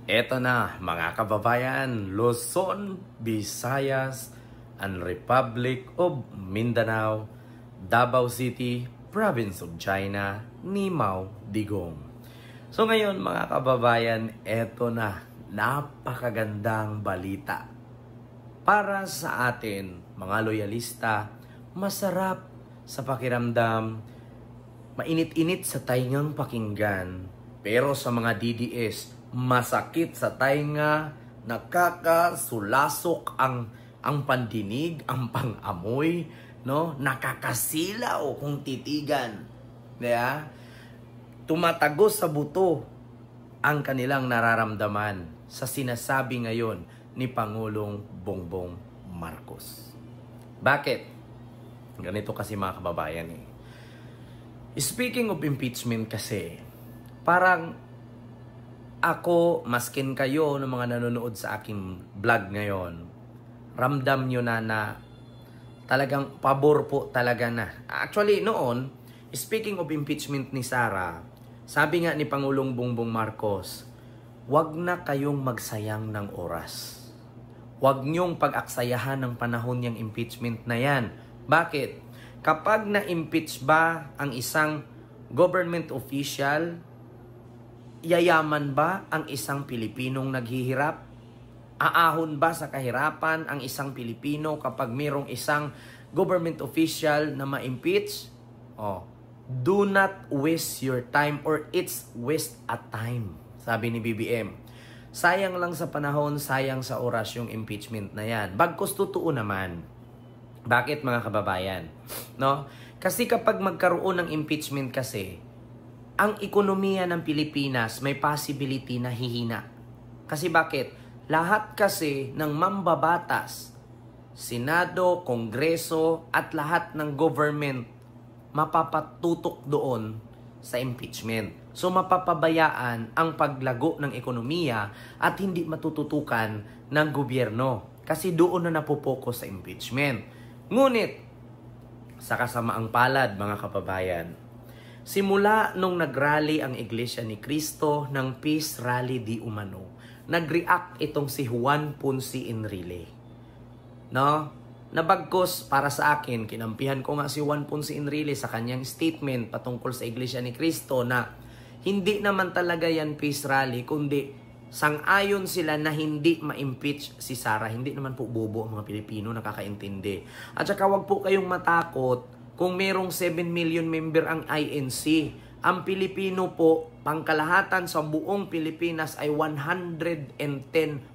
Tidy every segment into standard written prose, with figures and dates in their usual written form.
Eto na mga kababayan, Luzon, Visayas, and Republic of Mindanao, Davao City, Province of China, Nimao, Digong. So ngayon mga kababayan, eto na, napakagandang balita. Para sa atin, mga loyalista, masarap sa pakiramdam, mainit-init sa taingang pakinggan, pero sa mga DDS, masakit sa tainga, nakakasulasok ang pandinig, ang pangamoy, no? Nakakasilaw kung titigan. Diba? Tumatagos sa buto ang kanilang nararamdaman sa sinasabi ngayon ni Pangulong Bongbong Marcos. Bakit? Ganito kasi mga kababayan eh. Speaking of impeachment kasi, parang ako, maskin kayo ng mga nanonood sa aking vlog ngayon, ramdam nyo na talagang pabor po talaga na. Actually, noon, speaking of impeachment ni Sara, sabi nga ni Pangulong Bongbong Marcos, wag na kayong magsayang ng oras. Wag nyong pag-aksayahan ng panahon yung impeachment na yan. Bakit? Kapag na-impeach ba ang isang government official, yayaman ba ang isang Pilipinong naghihirap? Aahon ba sa kahirapan ang isang Pilipino kapag mayroong isang government official na ma-impeach? Do not waste your time or it's waste a time, sabi ni BBM. Sayang lang sa panahon, sayang sa oras yung impeachment na yan. Bagkus totoo naman. Bakit mga kababayan? No? Kasi kapag magkaroon ng impeachment kasi, ang ekonomiya ng Pilipinas may possibility na hihina. Kasi bakit? Lahat kasi ng mambabatas, Senado, Kongreso, at lahat ng government mapapatutok doon sa impeachment. So mapapabayaan ang paglago ng ekonomiya at hindi matututukan ng gobyerno. Kasi doon na napopokus sa impeachment. Ngunit, sa kasamaang palad mga kababayan, simula nung nagrally ang Iglesia ni Cristo ng Peace Rally di Umano, nag-react itong si Juan Ponce Enrile. No? Nabagkos para sa akin, kinampihan ko nga si Juan Ponce Enrile sa kanyang statement patungkol sa Iglesia ni Cristo na hindi naman talaga yan peace rally, kundi sang-ayon sila na hindi ma-impeach si Sara. Hindi naman po bobo ang mga Pilipino, nakakaintindi. At saka wag po kayong matakot kung merong 7 million member ang INC. Ang Pilipino po, pangkalahatan sa buong Pilipinas ay 110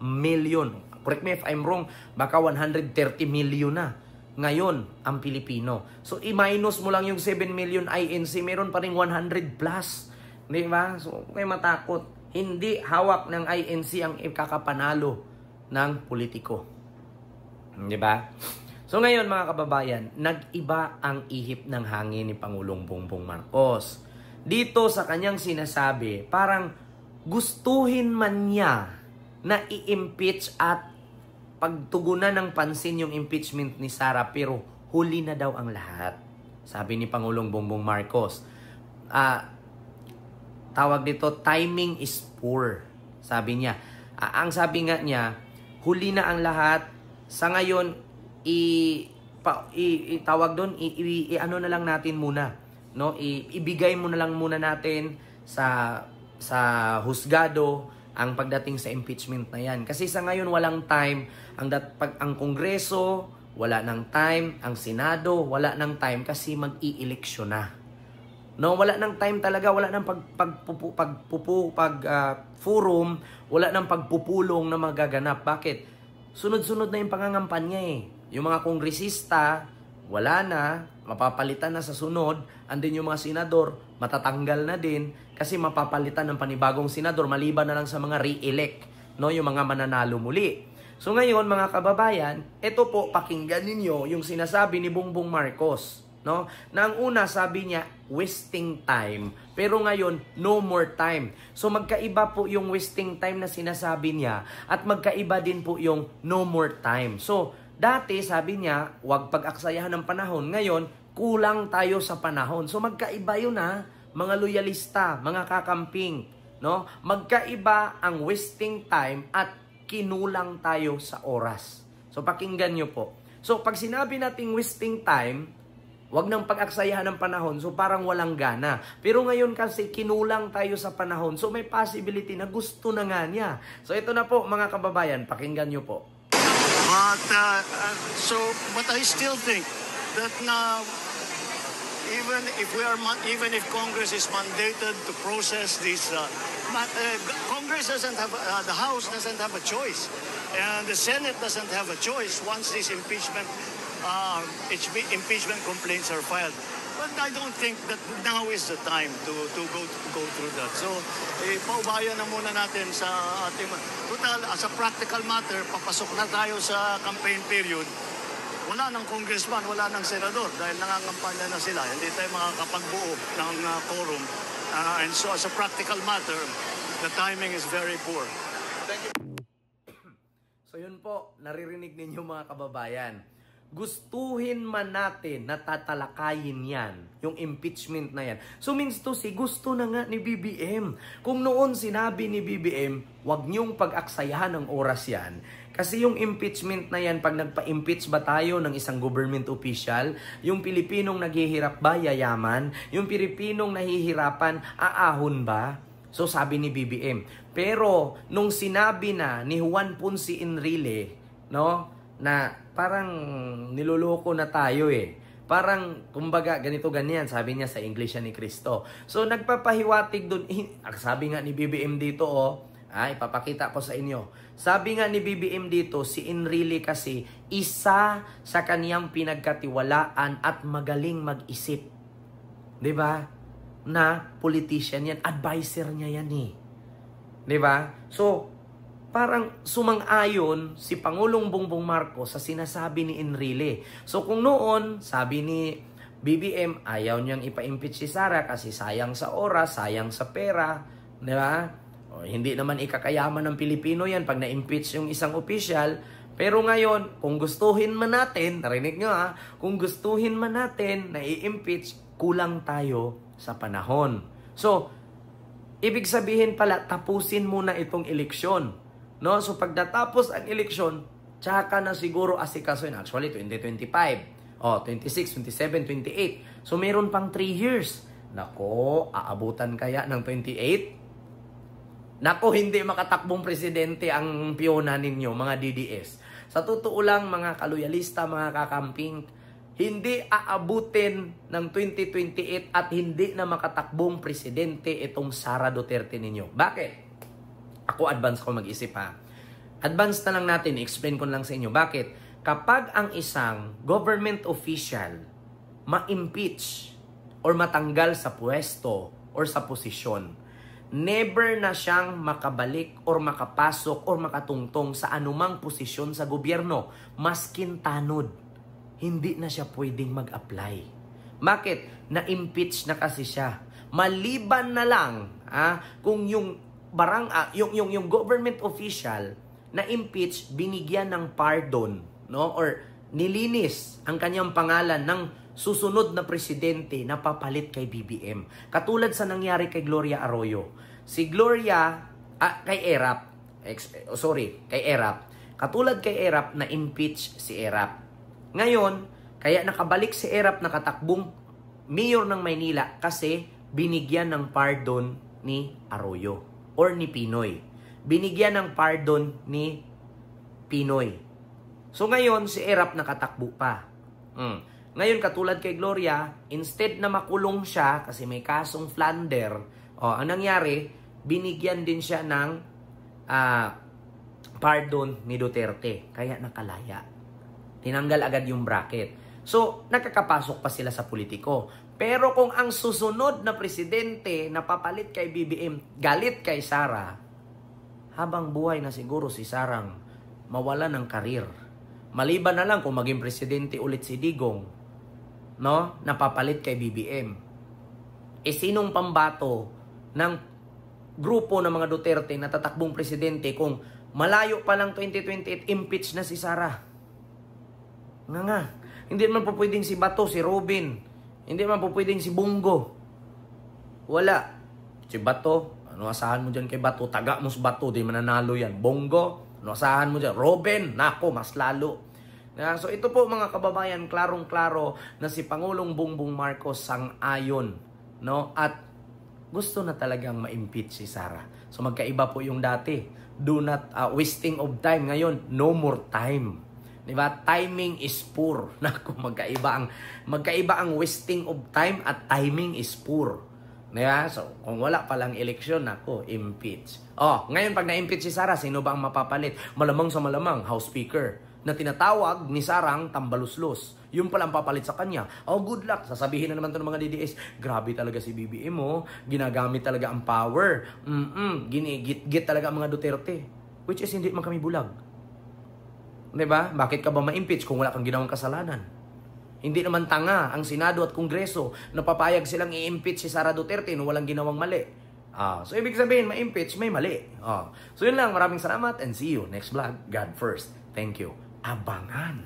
million. Correct me if I'm wrong, baka 130 million na ngayon ang Pilipino. So i-minus mo lang yung 7 million INC, meron pa rin 100 plus. Di ba? So huwag kayo matakot. Hindi hawak ng INC ang ikakapanalo ng politiko. Di ba? So ngayon mga kababayan, nag-iba ang ihip ng hangin ni Pangulong Bongbong Marcos. Dito sa kanyang sinasabi, parang gustuhin man niya na i-impeach at pagtugunan ng pansin yung impeachment ni Sara, pero huli na daw ang lahat. Sabi ni Pangulong Bongbong Marcos, tawag dito, timing is poor. Sabi niya, ang sabi nga niya, huli na ang lahat. Sa ngayon, tawag doon, ano na lang natin muna, no? Ibigay mo na lang muna natin sa husgado ang pagdating sa impeachment na yan. Kasi sa ngayon walang time, ang Kongreso wala nang time, ang Senado wala nang time kasi mag-i-eleksyon na. No, wala nang time talaga, wala nang forum, wala nang pagpupulong na magaganap. Bakit? Sunod-sunod na yung pangangampanya eh. Yung mga kongresista, wala na, mapapalitan na sa sunod, and then yung mga senador, matatanggal na din, kasi mapapalitan ng panibagong senador, maliban na lang sa mga re-elect, no? Yung mga mananalo muli. So ngayon, mga kababayan, ito po, pakinggan ninyo yung sinasabi ni Bongbong Marcos, no? Na ang una, sabi niya, wasting time. Pero ngayon, no more time. So magkaiba po yung wasting time na sinasabi niya at magkaiba din po yung no more time. So, dati sabi niya, huwag pag-aksayahan ng panahon. Ngayon, kulang tayo sa panahon. So magkaiba yun ha, mga loyalista, mga kakamping. No? Magkaiba ang wasting time at kinulang tayo sa oras. So pakinggan nyo po. So pag sinabi nating wasting time, wag nang pag-aksayahan ng panahon, so parang walang gana. Pero ngayon kasi kinulang tayo sa panahon, so may possibility na gusto na nga niya. So ito na po mga kababayan, pakinggan nyo po. But I still think that now, even if Congress is mandated to process this, Congress doesn't have, the House doesn't have a choice, and the Senate doesn't have a choice once this impeachment complaints are filed. But I don't think that now is the time to go through that. So, paubayan na muna natin sa ating... Total, as a practical matter, papasok na tayo sa campaign period. Wala ng congressman, wala ng senador dahil nangangampanya na sila. Hindi tayo makakapagbuo ng quorum. And so, as a practical matter, the timing is very poor. Thank you. So yun po, naririnig ninyo mga kababayan. Gustuhin man natin na tatalakayin yan, yung impeachment na yan. So means to say, gusto na nga ni BBM. Kung noon sinabi ni BBM, wag niyong pag-aksayahan ng oras yan. Kasi yung impeachment na yan, pag nagpa-impeach ba tayo ng isang government official, yung Pilipinong naghihirap ba, yayaman? Yung Pilipinong nahihirapan, aahon ba? So sabi ni BBM. Pero nung sinabi na ni Juan Ponce Enrile, no, na parang niloloko na tayo Parang, kumbaga, ganito ganyan, sabi niya sa English ni Cristo. So nagpapahiwatig dun, sabi nga ni BBM dito, ipapakita ko sa inyo. Sabi nga ni BBM dito, si Enrile kasi isa sa kaniyang pinagkatiwalaan at magaling mag-isip. 'Di ba? Na politician yan, advisor niya yan 'Di ba? So, parang sumang-ayon si Pangulong Bongbong Marcos sa sinasabi ni Enrile. So, kung noon, sabi ni BBM, ayaw niyang ipa-impeach si Sara kasi sayang sa oras, sayang sa pera, 'di ba? O, hindi naman ikakayaman ng Pilipino yan pag na-impeach yung isang official. Pero ngayon, kung gustuhin man natin, narinig nyo kung gustuhin man natin na i-impeach, kulang tayo sa panahon. So, ibig sabihin pala, tapusin muna itong eleksyon. No? So, pag natapos ang eleksyon, tsaka na siguro asikaso. Actually, 2025, 26, 27, 28. So, meron pang 3 years. Nako, aabutan kaya ng 28? Nako, hindi makatakbong presidente ang piyona ninyo, mga DDS. Sa totoo lang, mga kaluyalista, mga kakamping, hindi aabutin ng 2028 at hindi na makatakbong presidente itong Sara Duterte ninyo. Bakit? Ako advance ko mag-isip Advance na lang natin, explain ko lang sa inyo. Bakit? Kapag ang isang government official ma-impeach or matanggal sa pwesto or sa posisyon, never na siyang makabalik or makapasok or makatungtong sa anumang posisyon sa gobyerno, maskin tanod. Hindi na siya pwedeng mag-apply. Bakit? Na-impeach na kasi siya. Maliban na lang kung yung yung government official na impeach, binigyan ng pardon, no? Or nilinis ang kanyang pangalan ng susunod na presidente na papalit kay BBM. Katulad sa nangyari kay Gloria Arroyo. Si Gloria, kay Erap. Katulad kay Erap na impeach si Erap. Ngayon, kaya nakabalik si Erap nakatakbong mayor ng Maynila kasi binigyan ng pardon ni Arroyo or ni Pinoy. Binigyan ng pardon ni Pinoy. So ngayon, si Erap nakatakbo pa. Ngayon, katulad kay Gloria, instead na makulong siya kasi may kasong plunder, ang nangyari, binigyan din siya ng pardon ni Duterte. Kaya nakalaya. Tinanggal agad yung bracket. So, nakakapasok pa sila sa politiko. Pero kung ang susunod na presidente na papalit kay BBM, galit kay Sara, habang buhay na siguro si Sarang mawala ng karir. Maliban na lang kung maging presidente ulit si Digong, no? Napapalit kay BBM. Sinong pambato ng grupo ng mga Duterte na tatakbong presidente kung malayo pa lang 2028 impeach na si Sara? Nga. Hindi naman po pwedeng si Bato, si Robin. Hindi naman po pwedeng si Bungo. Wala. Si Bato, Ano asahan mo dyan kay Bato? Taga mo sa Bato, di mananalo yan. Bongo, ano asahan mo dyan? Robin, nako, mas lalo. So ito po mga kababayan, klarong-klaro na si Pangulong Bongbong Marcos sang-ayon, no? At gusto na talagang ma-impeach si Sara. So magkaiba po yung dati. Do not wasting of time. Ngayon, no more time. 'Di ba? Timing is poor. Naku, magkaiba ang wasting of time at timing is poor. 'Di ba? So, kung wala pa lang eleksyon, nako, impeach. Oh, ngayon pag na-impeach si Sara, sino ba ang mapapalit? Malamang sa malamang, House Speaker na tinatawag ni Sarang Tambaluslos. Yung palang papalit sa kanya. Oh, good luck. Sasabihin na naman to ng mga DDS, grabe talaga si BBM mo. Ginagamit talaga ang power. Ginigit-git talaga ang mga Duterte. Which is hindi man kami bulag. Diba? Bakit ka ba ma-impeach kung wala kang ginawang kasalanan? Hindi naman tanga ang Senado at Kongreso na papayag silang i-impeach si Sara Duterte no walang ginawang mali. So ibig sabihin, ma-impeach, may mali. So yun lang. Maraming salamat and see you next vlog. God first. Thank you. Abangan.